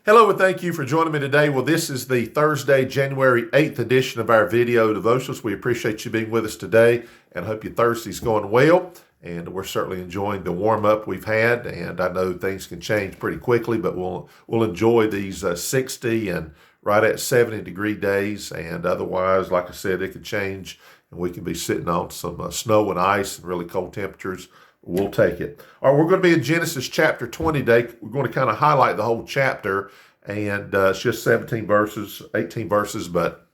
Hello and thank you for joining me today. Well, this is the Thursday, January 8th edition of our video devotionals. We appreciate you being with us today and hope your Thursday's going well. And we're certainly enjoying the warm-up we've had. And I know things can change pretty quickly, but we'll enjoy these 60 and right at 70-degree days. And otherwise, like I said, it could change and we could be sitting on some snow and ice and really cold temperatures. We'll take it. All right, we're going to be in Genesis chapter 20 today. We're going to kind of highlight the whole chapter, and it's just 18 verses, but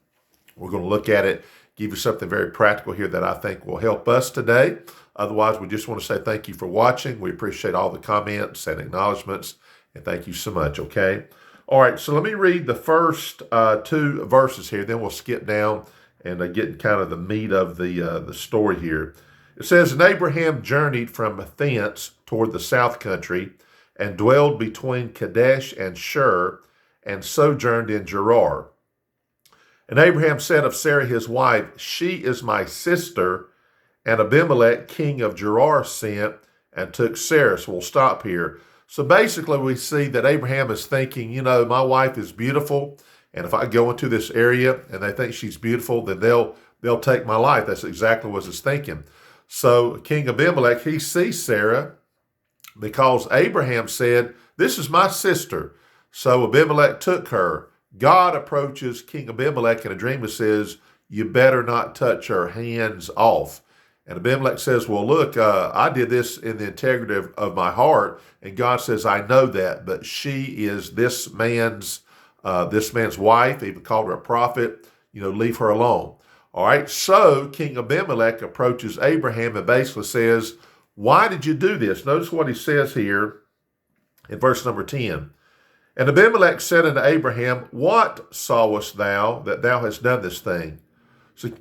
we're going to look at it, give you something very practical here that I think will help us today. Otherwise, we just want to say thank you for watching. We appreciate all the comments and acknowledgments, and thank you so much, okay? All right, so let me read the first two verses here, then we'll skip down and get kind of the meat of the story here. It says, "And Abraham journeyed from thence toward the south country, and dwelled between Kadesh and Shur, and sojourned in Gerar. And Abraham said of Sarah his wife, She is my sister. And Abimelech, king of Gerar, sent and took Sarah." So we'll stop here. So basically we see that Abraham is thinking, my wife is beautiful, and if I go into this area and they think she's beautiful, then they'll take my life. That's exactly what he's thinking. So King Abimelech, he sees Sarah because Abraham said, "This is my sister." So Abimelech took her. God approaches King Abimelech in a dream and says, "You better not touch her, hands off." And Abimelech says, "Well, look, I did this in the integrity of my heart." And God says, "I know that, but she is this man's wife." He even called her a prophet. Leave her alone. All right, so King Abimelech approaches Abraham and basically says, "Why did you do this?" Notice what he says here in verse number 10. "And Abimelech said unto Abraham, What sawest thou that thou hast done this thing?"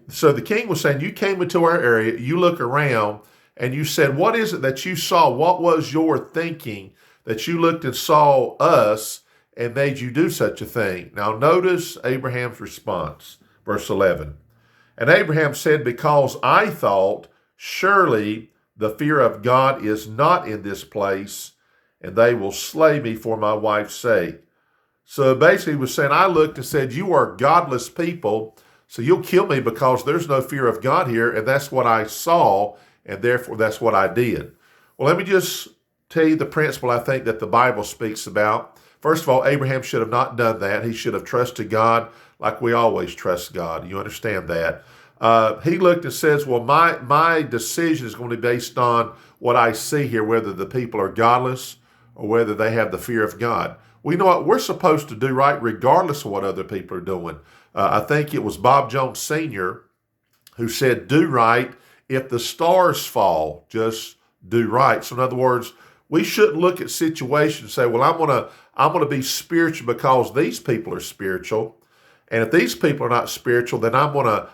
So the king was saying, you came into our area, you look around, and you said, "What is it that you saw? What was your thinking that you looked and saw us and made you do such a thing?" Now notice Abraham's response, verse 11. "And Abraham said, Because I thought, surely the fear of God is not in this place, and they will slay me for my wife's sake." So basically he was saying, I looked and said, "You are godless people, so you'll kill me because there's no fear of God here, and that's what I saw, and therefore that's what I did." Well, let me just tell you the principle I think that the Bible speaks about. First of all, Abraham should have not done that. He should have trusted God like we always trust God. You understand that? He looked and says, well, my decision is going to be based on what I see here, whether the people are godless or whether they have the fear of God. We know what we're supposed to do right regardless of what other people are doing. I think it was Bob Jones Sr. who said, "Do right. If the stars fall, just do right." So in other words, we shouldn't look at situations and say, well, I'm gonna be spiritual because these people are spiritual. And if these people are not spiritual, then I'm gonna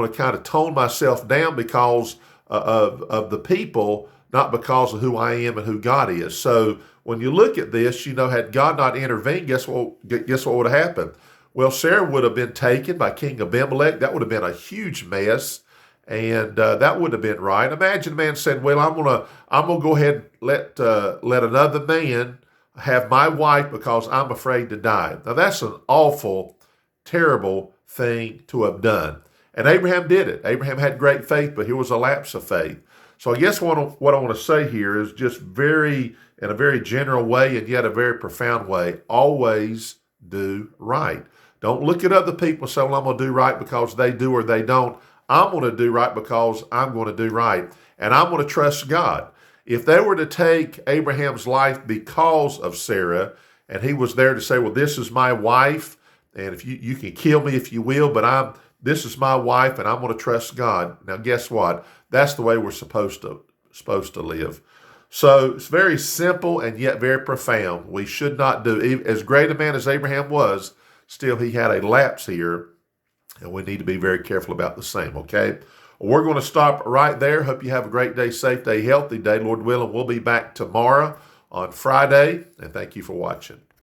kind of tone myself down because of the people, not because of who I am and who God is. So when you look at this, had God not intervened, guess what would have happened? Well, Sarah would have been taken by King Abimelech. That would have been a huge mess, and that wouldn't have been right. Imagine a man saying, "Well, I'm gonna go ahead and let another man have my wife because I'm afraid to die." Now that's an awful, terrible thing to have done. And Abraham did it. Abraham had great faith, but here was a lapse of faith. So I guess what I want to say here is just in a very general way and yet a very profound way, always do right. Don't look at other people and say, well, I'm going to do right because they do or they don't. I'm going to do right because I'm going to do right. And I'm going to trust God. If they were to take Abraham's life because of Sarah, and he was there to say, well, this is my wife, and if you can kill me if you will, but this is my wife, and I'm going to trust God. Now, guess what? That's the way we're supposed to live. So it's very simple and yet very profound. We should not do, as great a man as Abraham was, still he had a lapse here, and we need to be very careful about the same, okay? Well, we're going to stop right there. Hope you have a great day, safe day, healthy day. Lord willing, we'll be back tomorrow on Friday, and thank you for watching.